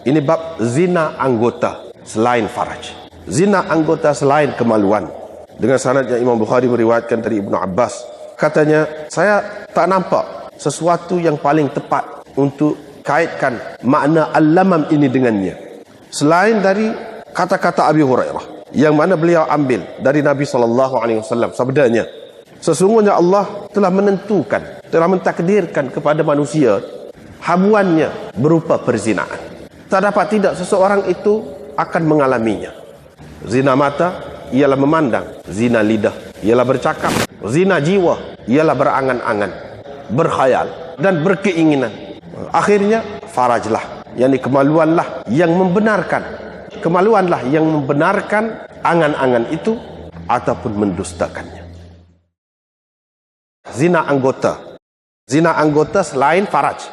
Ini bab zina anggota selain faraj. Zina anggota selain kemaluan. Dengan sanad yang Imam Bukhari meriwayatkan dari Ibnu Abbas. Katanya, saya tak nampak sesuatu yang paling tepat untuk kaitkan makna al-lamam ini dengannya, selain dari kata-kata Abi Hurairah yang mana beliau ambil dari Nabi SAW. Sabdanya, sesungguhnya Allah telah menentukan, telah mentakdirkan kepada manusia habuannya berupa perzinaan. Tak dapat tidak seseorang itu akan mengalaminya. Zina mata ialah memandang, zina lidah ialah bercakap, zina jiwa ialah berangan-angan, berkhayal dan berkeinginan. Akhirnya farajlah, yakni kemaluanlah yang membenarkan, kemaluanlah yang membenarkan angan-angan itu ataupun mendustakannya. Zina anggota selain faraj,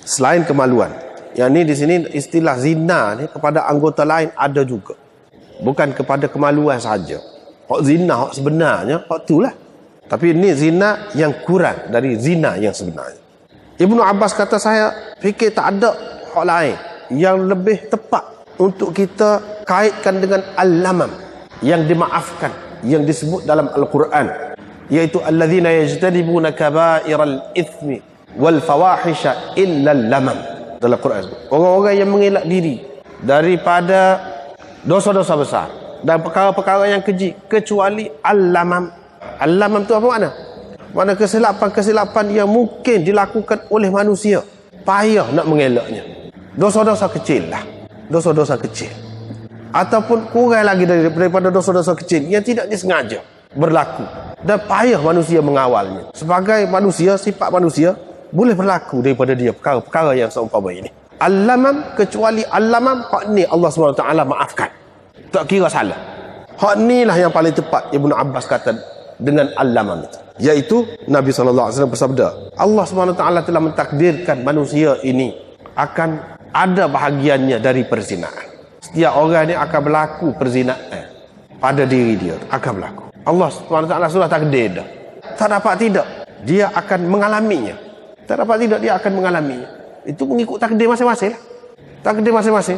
selain kemaluan. Yang ini di sini istilah zina ni kepada anggota lain ada juga, bukan kepada kemaluan saja. Hak zina hak sebenarnya hak itulah, tapi ini zina yang kurang dari zina yang sebenarnya. Ibnu Abbas kata, saya fikir tak ada hak lain yang lebih tepat untuk kita kaitkan dengan al-lamam yang dimaafkan, yang disebut dalam Al-Quran, iaitu alladzina yajtanibuna kaba'iral ithmi wal fawahisha illa al-lamam. Dalam Quran, orang-orang yang mengelak diri daripada dosa-dosa besar dan perkara-perkara yang keji kecuali al-lamam. Al-lamam tu apa makna? Makna kesilapan-kesilapan yang mungkin dilakukan oleh manusia, payah nak mengelaknya. Dosa-dosa kecil lah, dosa-dosa kecil, ataupun kurang lagi daripada dosa-dosa kecil yang tidak disengaja berlaku dan payah manusia mengawalnya. Sebagai manusia, sifat manusia boleh berlaku daripada dia perkara-perkara yang seumpama ini. Al-lamam, kecuali al-lamam, hak ni Allah SWT maafkan, tak kira salah. Hak ni lah yang paling tepat Ibnu Abbas kata dengan al-lamam itu, iaitu Nabi SAW bersabda, Allah SWT telah mentakdirkan manusia ini akan ada bahagiannya dari perzinaan. Setiap orang ni akan berlaku perzinaan pada diri dia, akan berlaku. Allah SWT sudah takdir dah, tak dapat tidak dia akan mengalaminya, tak dapat tidak dia akan mengalaminya. Itu mengikut takdir masing-masing lah. Takdir masing-masing.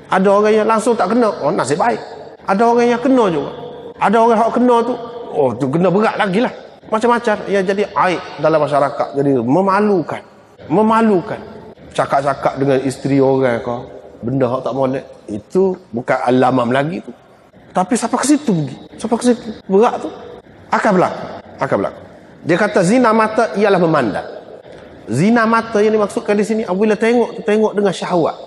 Ada orang yang langsung tak kena, oh nasib baik. Ada orang yang kena juga. Ada orang yang kena tu, oh tu kena berat lagi lah. Macam-macam yang jadi aib dalam masyarakat, jadi memalukan. Cakap-cakap dengan isteri orang kau, benda hak tak molek, itu bukan al-lamam lagi tu. Tapi sampai ke situ pergi, sampai ke situ berat tu akan berlaku. Dia kata zina mata ialah memandang. Zina mata yang dimaksudkan di sini apabila tengok dengan syahwat.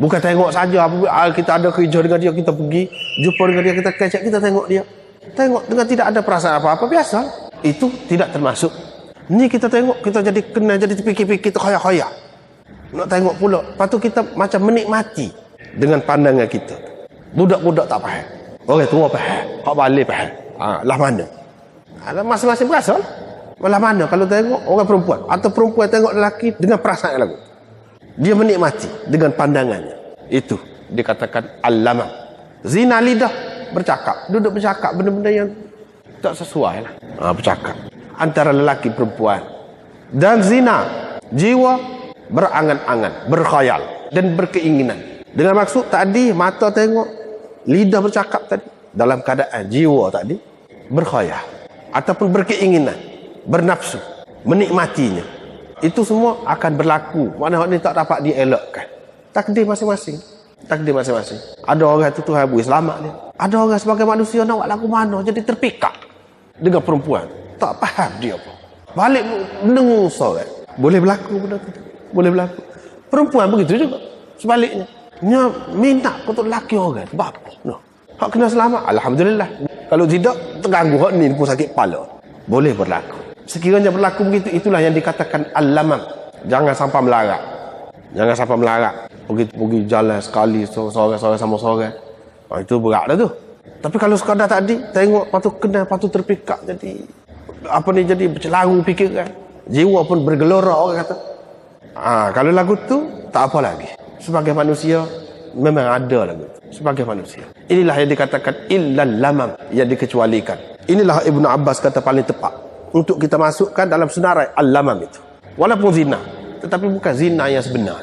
Bukan tengok saja apabila kita ada kerja dengan dia, kita pergi jumpa dengan dia, kita kecek, kita tengok dia. Tengok dengan tidak ada perasaan apa-apa, biasa. Itu tidak termasuk. Ni kita tengok, kita jadi kena jadi fikir-fikir terkhoyak-khoyak. Nak tengok pula. Lepas tu kita macam menikmati dengan pandangan kita. Budak-budak tak faham. Orang tua faham. Hak balik faham. Lah mana? Masing-masing berasa lah. Malah mana kalau tengok orang perempuan atau perempuan tengok lelaki dengan perasaan lagu, dia menikmati dengan pandangannya. Itu dikatakan al-lamam. Zina lidah, bercakap, duduk bercakap benda-benda yang tak sesuai lah. Bercakap antara lelaki perempuan. Dan zina jiwa, berangan-angan, berkhayal dan berkeinginan. Dengan maksud tadi mata tengok, lidah bercakap tadi, dalam keadaan jiwa tadi berkhayal ataupun berkeinginan, bernafsu, menikmatinya. Itu semua akan berlaku. Mana hak ni tak dapat dielakkan. Takdir masing-masing. Ada orang tu Tuhan beri selamat dia. Ada orang sebagai manusia nak buat lagu mana jadi terpikat dengan perempuan. Tak faham dia apa. Balik mendengung sorat. Boleh berlaku benda tu. Boleh berlaku. Perempuan begitu juga. Sebaliknya. Dia minta untuk lelaki orang. Sebab apa? No. Hak kena selamat. Alhamdulillah. Kalau tidak, terganggu hak ni pun sakit kepala. Boleh berlaku. Sekiranya berlaku begitu, itulah yang dikatakan al-lamam. Jangan sampai melarat. Pergi jalan sekali, seorang-seorang sama seorang. Itu berat dah tu. Tapi kalau sekadar tadi, tengok, lepas tu kena, lepas tu terpikat. Jadi, jadi bercelaru fikiran. Jiwa pun bergelora, orang kata. Kalau lagu tu, tak apa lagi. Sebagai manusia, memang ada lagu tu. Sebagai manusia. Inilah yang dikatakan illal lamam, yang dikecualikan. Inilah Ibnu Abbas kata paling tepat untuk kita masukkan dalam senarai al-lamam itu. Walaupun zina, tetapi bukan zina yang sebenar.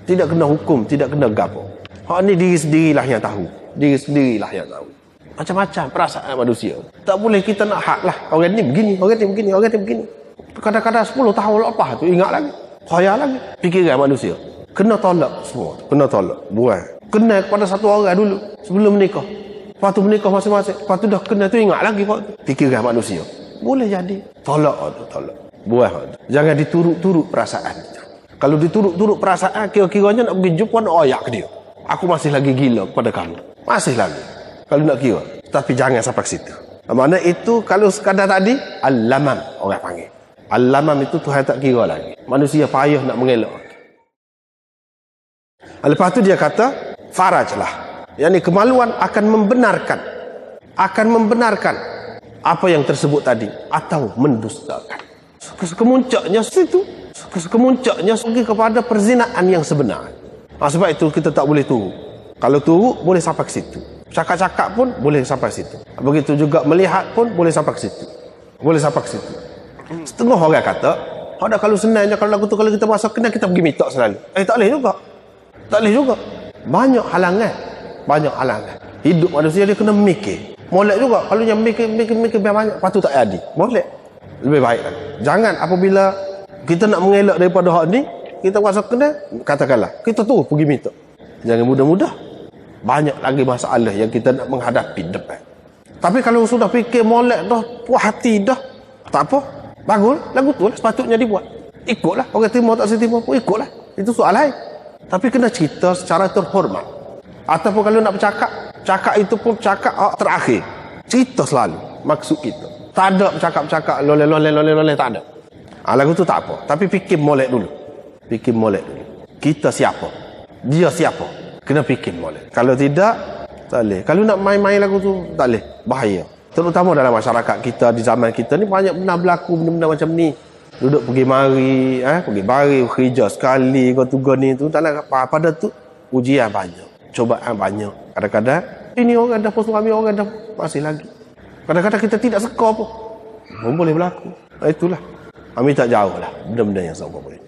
Tidak kena hukum, tidak kena gapo. Hak ni diri sendirilah yang tahu. Diri sendirilah yang tahu. Macam-macam perasaan manusia. Tak boleh kita nak hak lah. Orang ni begini, orang ni begini, orang ni begini. Kadang-kadang 10 tahun lepas tu ingat lagi. Khayal lagi. Fikiran manusia. Kena tolak semua. Kena tolak. Buang. Kena kepada satu orang dulu sebelum menikah. Lepas tu menikah masing-masing. Lepas tu dah kena tu ingat lagi. Fikiran manusia. Boleh jadi. Tolak tu, tolak. Buang. Jangan diturut-turut perasaan itu. Kalau diturut-turut perasaan, kira-kiranya nak pergi jumpa nak oyak ke dia. Aku masih lagi gila kepada kamu. Masih lagi. Kalau nak kira. Tapi jangan sampai ke situ. Mana itu kalau sekadar tadi, al-lamam orang panggil. Al-lamam itu Tuhan tak kira lagi. Manusia payah nak mengelak. Lepas tu dia kata, farajlah. Yang ni kemaluan akan membenarkan. Akan membenarkan apa yang tersebut tadi. Atau mendustakan. Kemuncaknya situ. Kemuncaknya pergi kepada perzinaan yang sebenar. Sebab itu kita tak boleh turut. Kalau turut boleh sampai ke situ. Cakap-cakap pun boleh sampai ke situ. Begitu juga melihat pun boleh sampai ke situ. Boleh sampai ke situ. Setengah orang kata, ada kalau senangnya kalau lagu tu kalau kita masuk kena kita pergi minta selalu. Tak boleh juga. Tak boleh juga. Banyak halangan. Banyak halangan. Hidup manusia dia kena mikir. Molek juga. Kalau yang mikir biar banyak, lepas tu tak jadi. Molek. Lebih baik lagi. Jangan apabila kita nak mengelak daripada hak ni, kita masuk kena, katakanlah, kita tu pergi minta. Jangan mudah-mudah. Banyak lagi masalah yang kita nak menghadapi depan. Tapi kalau sudah fikir molek dah, puas hati dah, tak apa. Bagus, lagu tu lah sepatutnya dibuat. Ikutlah. Orang terima tak terima pun ikutlah. Itu soal lain. Tapi kena cerita secara terhormat. Ataupun kalau nak bercakap, cakap itu pun cakap terakhir. Cerita selalu. Maksud kita. Tak ada bercakap-cakap loleh, tak ada. Lagu tu tak apa. Tapi fikir molek dulu. Fikir molek dulu. Kita siapa? Dia siapa? Kena fikir molek. Kalau tidak, tak boleh. Kalau nak main-main lagu tu, tak boleh. Bahaya. Terutama dalam masyarakat kita, di zaman kita ni banyak benda berlaku, benda-benda macam ni. Duduk pergi mari, pergi mari, kerja sekali, kau ni tu. Tak nak apa. Pada tu, ujian banyak. Cobaan banyak. Kadang-kadang, ini orang dah pun suami, orang dah masih lagi. Kadang-kadang kita tidak seka pun. Boleh berlaku. Itulah. Kami tak jauh lah. Benda-benda yang sama boleh.